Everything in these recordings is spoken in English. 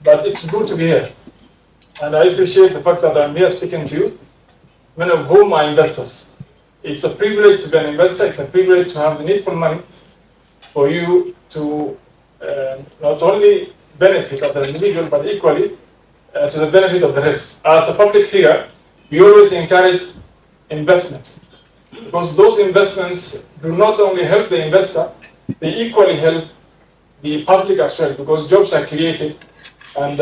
but it's good to be here. And I appreciate the fact that I'm here speaking to you, many of whom are investors. It's a privilege to be an investor. It's a privilege to have the needful money for you to not only benefit as an individual, but equally to the benefit of the rest. As a public figure, we always encourage investments, because those investments do not only help the investor, they equally help the public as well, because jobs are created, and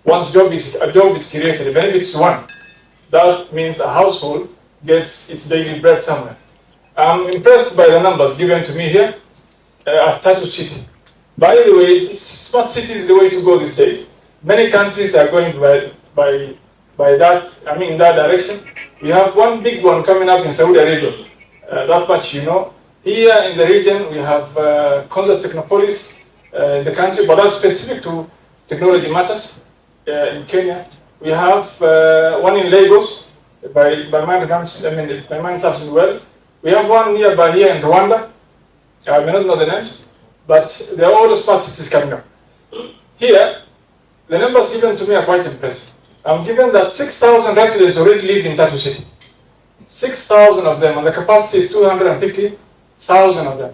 once a job is created, even if it's one, that means a household gets its daily bread somewhere. I'm impressed by the numbers given to me here at Tatu City. By the way, smart city is the way to go these days. Many countries are going by that, in that direction. We have one big one coming up in Saudi Arabia. That much you know. Here in the region, we have Concert Technopolis in the country, but that's specific to technology matters in Kenya. We have one in Lagos, by my understanding well. We have one nearby here in Rwanda. I may not know the name, but they're all smart cities coming up. Here, the numbers given to me are quite impressive. I'm given that 6,000 residents already live in Tatu City. 6,000 of them, and the capacity is 250,000 of them.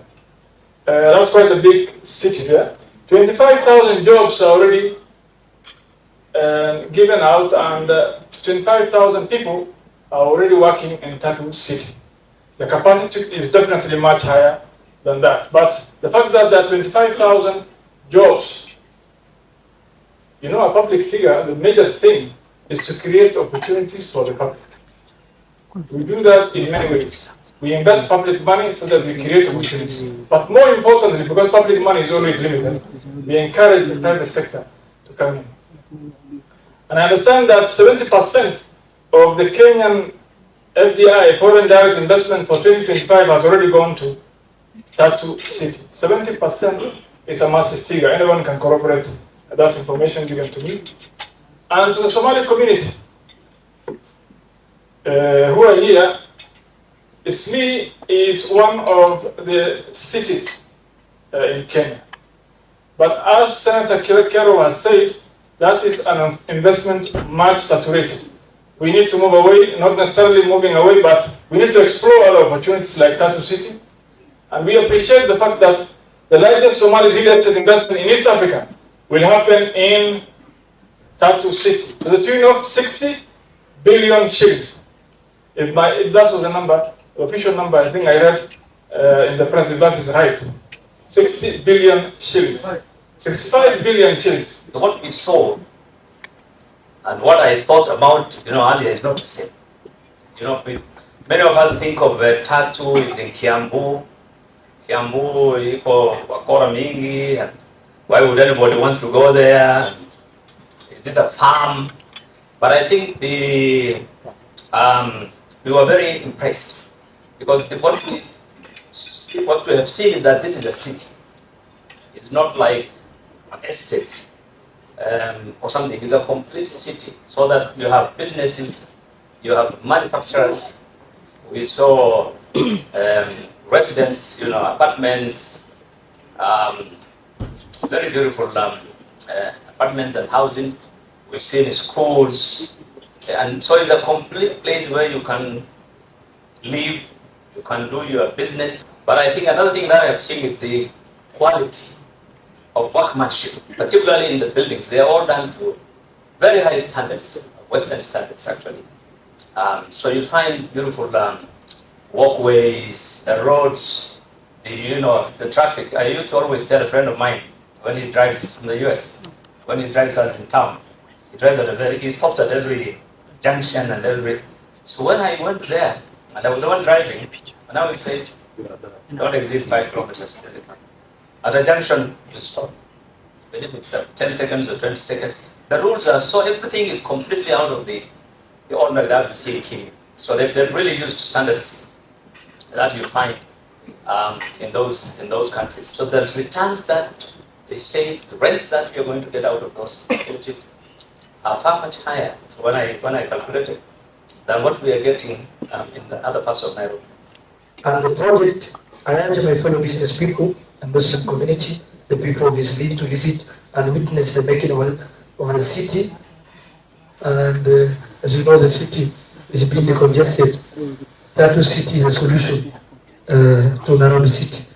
That's quite a big city there. 25,000 jobs are already given out, and 25,000 people are already working in Tatu City. The capacity is definitely much higher than that. But the fact that there are 25,000 jobs, a public figure, the major thing is to create opportunities for the public. We do that in many ways. We invest public money so that we create opportunities. But more importantly, because public money is always limited, we encourage the private sector to come in. And I understand that 70% of the Kenyan FDI, foreign direct investment for 2025, has already gone to Tatu City. 70% is a massive figure. Anyone can corroborate that information given to me. And to the Somali community who are here, Eastleigh is one of the cities in Kenya. But as Senator Kero has said, that is an investment much saturated. We need to move away, not necessarily moving away, but we need to explore other opportunities like Tatu City. And we appreciate the fact that the largest Somali real estate investment in East Africa will happen in Tatu City to the tune of 60 billion shillings. If that was a number, the official number, I think I read in the press, if that is right, 60 billion shillings. 65 billion shillings. What we saw and what I thought about, earlier is not the same. Many of us think of Tatu is in Kiambu. Kiambu iko wakora mingi, and why would anybody want to go there? Is this a farm? But I think we were very impressed, because what we have seen is that this is a city. It's not like an estate or something. It's a complete city, so that you have businesses, you have manufacturers. We saw residents, apartments, very beautiful apartments and housing. We've seen schools, and so it's a complete place where you can live, you can do your business. But I think another thing that I have seen is the quality of workmanship, particularly in the buildings. They are all done to very high standards, Western standards actually. So you'll find beautiful walkways, the roads, the traffic. I used to always tell a friend of mine when he drives from the US, when he drives us in town, he stops at every junction and every. So when I went there, and I was the one driving, and now he says, don't exceed 5 kilometers. At a junction, you stop. Even if it's 10 seconds or 20 seconds. The rules are so, everything is completely out of the ordinary that we see in Kenya. So they're really used to standards that you find in those countries. So the returns that they say, the rents that you're going to get out of those facilities are far much higher when I calculated than what we are getting in the other parts of Nairobi. And the project, I urge my fellow business people and Muslim community, the people of Eastleigh, to visit and witness the making of of the city. And as you know, the city is being congested. Tatu City is a solution to Nairobi City.